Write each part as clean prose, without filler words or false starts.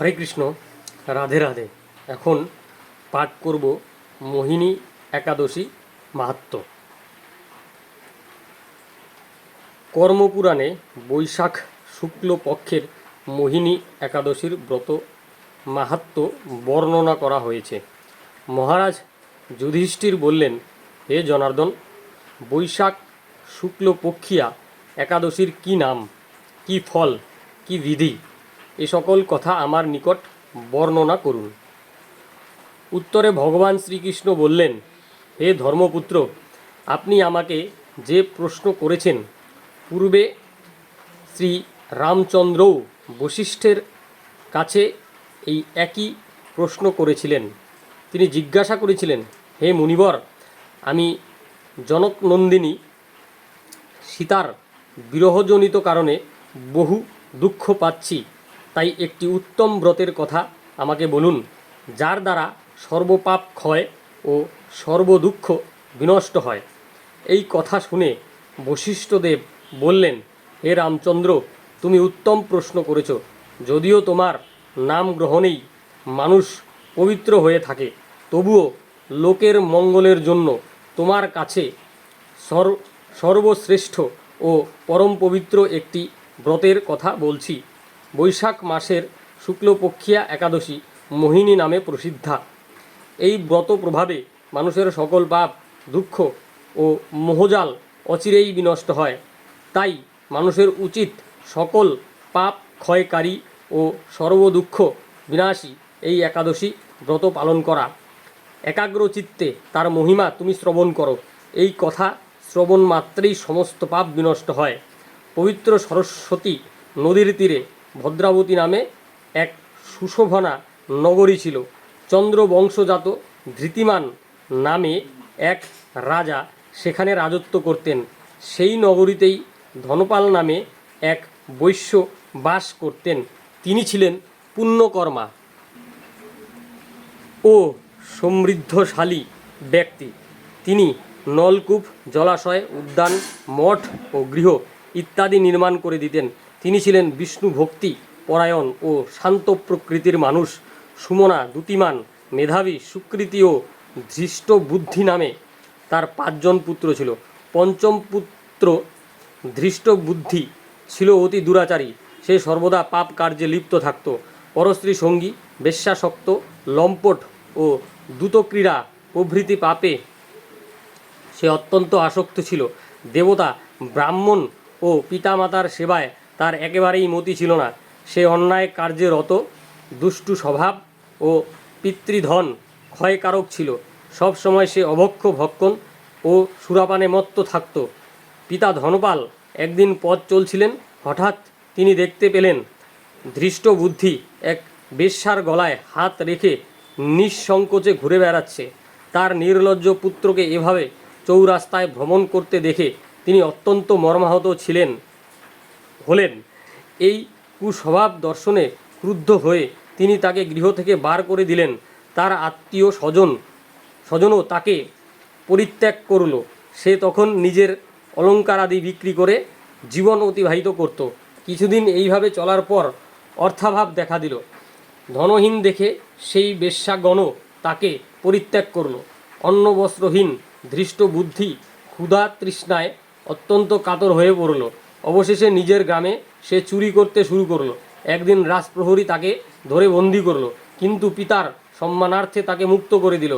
হরে কৃষ্ণ, রাধে রাধে। এখন পাঠ করব মোহিনী একাদশী মাহাত্ম্য। কর্মপুরাণে বৈশাখ শুক্ল পক্ষের মোহিনী একাদশীর ব্রত মাহাত্ম্য বর্ণনা করা হয়েছে। মহারাজ যুধিষ্ঠির বললেন, হে জনার্দন, বৈশাখ শুক্ল পক্ষিয়া একাদশীর কি নাম, কি ফল, কি বিধি, এ সকল কথা আমার নিকট বর্ণনা করুন। উত্তরে ভগবান শ্রীকৃষ্ণ বললেন, হে ধর্মপুত্র, আপনি আমাকে যে প্রশ্ন করেছেন, পূর্বে শ্রী রামচন্দ্রও বশিষ্ঠের কাছে এই একই প্রশ্ন করেছিলেন। তিনি জিজ্ঞাসা করেছিলেন, হে মুনিবর, আমি জনকনন্দিনী সীতার বিরহজনিত কারণে বহু দুঃখ পাচ্ছি, তাই একটি উত্তম ব্রতের কথা আমাকে বলুন, যার দ্বারা সর্বপাপ ক্ষয় ও সর্বদুঃখ বিনষ্ট হয়। এই কথা শুনে বশিষ্ঠদেব বললেন, হে রামচন্দ্র, তুমি উত্তম প্রশ্ন করেছ। যদিও তোমার নাম গ্রহণেই মানুষ পবিত্র হয়ে থাকে, তবুও লোকের মঙ্গলের জন্য তোমার কাছে সর্বশ্রেষ্ঠ ও পরম পবিত্র একটি ব্রতের কথা বলছি। বৈশাখ মাসের শুক্লপক্ষিয়া একাদশী মোহিনী নামে প্রসিদ্ধা। এই ব্রত প্রভাবে মানুষের সকল পাপ, দুঃখ ও মোহজাল অচিরেই বিনষ্ট হয়। তাই মানুষের উচিত সকল পাপ ক্ষয়কারী ও সর্বদুঃখ বিনাশী এই একাদশী ব্রত পালন করা। একাগ্র চিত্তে তার মহিমা তুমি শ্রবণ করো। এই কথা শ্রবণ মাত্রেই সমস্ত পাপ বিনষ্ট হয়। পবিত্র সরস্বতী নদীর তীরে ভদ্রাবতী নামে এক সুশোভনা নগরী ছিল। চন্দ্রবংশজাত ধৃতিমান নামে এক রাজা সেখানে রাজত্ব করতেন। সেই নগরীতেই ধনপাল নামে এক বৈশ্য বাস করতেন। তিনি ছিলেন পুণ্যকর্মা ও সমৃদ্ধশালী ব্যক্তি। তিনি নলকূপ, জলাশয়, উদ্যান, মঠ ও গৃহ ইত্যাদি নির্মাণ করে দিতেন। তিনি ছিলেন বিষ্ণু ভক্তি পরায়ণ ও শান্ত প্রকৃতির মানুষ। সুমনা, দ্যুতিমান, মেধাবী, সুকৃতি ও ধৃষ্ট বুদ্ধি নামে তার 5 জন পুত্র ছিল। পঞ্চম পুত্র ধৃষ্ট বুদ্ধি ছিল অতি দুরাচারী। সে সর্বদা পাপ কার্যে লিপ্ত থাকত। পরস্ত্রী সঙ্গী, বেশ্যাসক্ত, লম্পট ও দ্রুতক্রীড়া প্রভৃতি পাপে সে অত্যন্ত আসক্ত ছিল। দেবতা, ব্রাহ্মণ ও পিতামাতার সেবায় তার একেবারেই মতি ছিল না। সে অন্যায় কার্যে রত, দুষ্টু স্বভাব ও পিতৃধন ক্ষয়কারক ছিল। সব সময় সে অভক্ষ, ভক্ষণ ও সুরাপানে মত্ত থাকত। পিতা ধনপাল একদিন পথ চলছিলেন। হঠাৎ তিনি দেখতে পেলেন ধৃষ্ট বুদ্ধি এক বেশ্যার গলায় হাত রেখে নিঃসংকোচে ঘুরে বেড়াচ্ছে। তার নির্লজ্জ পুত্রকে এভাবে চৌরাস্তায় ভ্রমণ করতে দেখে তিনি অত্যন্ত মর্মাহত হলেন। এই কুস্বভাব দর্শনে ক্রুদ্ধ হয়ে তিনি তাকে গৃহ থেকে বার করে দিলেন। তার আত্মীয় স্বজনও তাকে পরিত্যাগ করল। সে তখন নিজের অলঙ্কারাদি বিক্রি করে জীবন অতিবাহিত করত। কিছুদিন এইভাবে চলার পর অর্থাভাব দেখা দিল। ধনহীন দেখে সেই বেশ্যাগণও তাকে পরিত্যাগ করল। অন্ন বস্ত্রহীন ধৃষ্ট বুদ্ধি ক্ষুধা তৃষ্ণায় অত্যন্ত কাতর হয়ে পড়ল। অবশেষে নিজের গ্রামে সে চুরি করতে শুরু করলো। একদিন রাজপ্রহরী তাকে ধরে বন্দি করল, কিন্তু পিতার সম্মানার্থে তাকে মুক্ত করে দিল।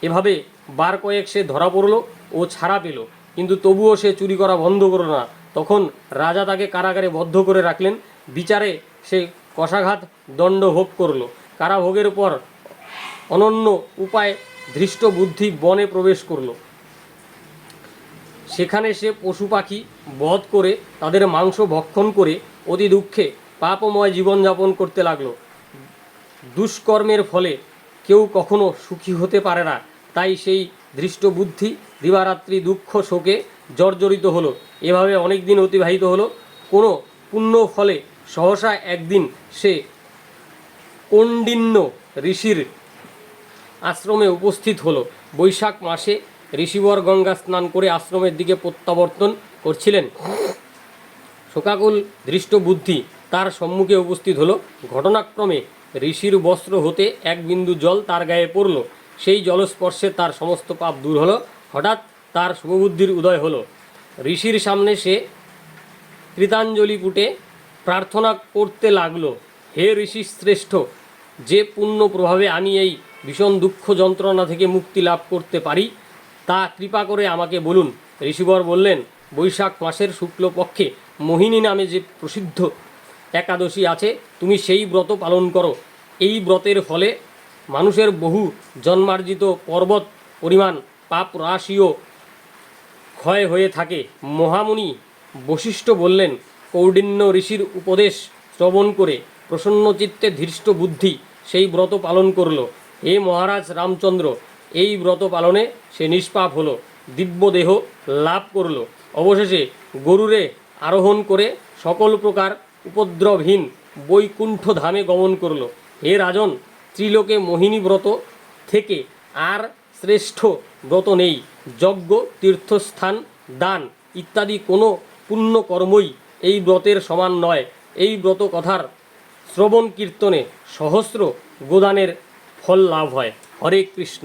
এভাবে বার কয়েক সে ধরা পড়ল ও ছাড়া পেল, কিন্তু তবুও সে চুরি করা বন্ধ করল না। তখন রাজা তাকে কারাগারে বদ্ধ করে রাখলেন। বিচারে সে কষাঘাত দণ্ড ভোগ করল। কারাভোগের পর অনন্য উপায় ধৃষ্ট বুদ্ধি বনে প্রবেশ করল। সেখানে সে পশু পাখি বধ করে তাদের মাংস ভক্ষণ করে অতি দুঃখে পাপময় জীবনযাপন করতে লাগলো। দুষ্কর্মের ফলে কেউ কখনো সুখী হতে পারে না। তাই সেই ধৃষ্ট বুদ্ধি দিবারাত্রি দুঃখ শোকে জর্জরিত হলো। এভাবে অনেক দিন অতিবাহিত হলো। কোনো পুণ্য ফলে সহসা একদিন সে কৌণ্ডিন্য ঋষির আশ্রমে উপস্থিত হলো। বৈশাখ মাসে ঋষিবর গঙ্গা স্নান করে আশ্রমের দিকে প্রত্যাবর্তন করছিলেন। শোকাকুল ধৃষ্ট বুদ্ধি তার সম্মুখে উপস্থিত হলো। ঘটনাক্রমে ঋষির বস্ত্র হতে এক বিন্দু জল তার গায়ে পড়ল। সেই জলস্পর্শে তার সমস্ত পাপ দূর হলো। হঠাৎ তার শুভবুদ্ধির উদয় হলো। ঋষির সামনে সে কৃতাঞ্জলি পুটে প্রার্থনা করতে লাগলো, হে ঋষি শ্রেষ্ঠ, যে পুণ্য প্রভাবে আমি এই ভীষণ দুঃখ যন্ত্রণা থেকে মুক্তি লাভ করতে পারি তা কৃপা করে আমাকে বলুন। ঋষিবর বললেন, বৈশাখ মাসের শুক্লপক্ষে মোহিনী নামে যে প্রসিদ্ধ একাদশী আছে, তুমি সেই ব্রত পালন করো। এই ব্রতের ফলে মানুষের বহু জন্মার্জিত পর্বত পরিমাণ পাপ রাশিও ক্ষয় হয়ে থাকে। মহামুনি বশিষ্ঠ বললেন, কৌণ্ডিন্য ঋষির উপদেশ শ্রবণ করে প্রসন্নচিত্তে ধৃষ্ট বুদ্ধি সেই ব্রত পালন করল। হে মহারাজ রামচন্দ্র, এই ব্রত পালনে সে নিষ্পাপ হলো, দিব্যদেহ লাভ করল। অবশেষে গরুরে আরোহণ করে সকল প্রকার উপদ্রবহীন বৈকুণ্ঠ ধামে গমন করল। হে রাজন, ত্রিলোকে মোহিনী ব্রত থেকে আর শ্রেষ্ঠ ব্রত নেই। যজ্ঞ, তীর্থস্থান, দান ইত্যাদি কোনো পুণ্য কর্মই এই ব্রতের সমান নয়। এই ব্রত কথার শ্রবণ কীর্তনে সহস্র গোদানের ফল লাভ হয়। হরে কৃষ্ণ।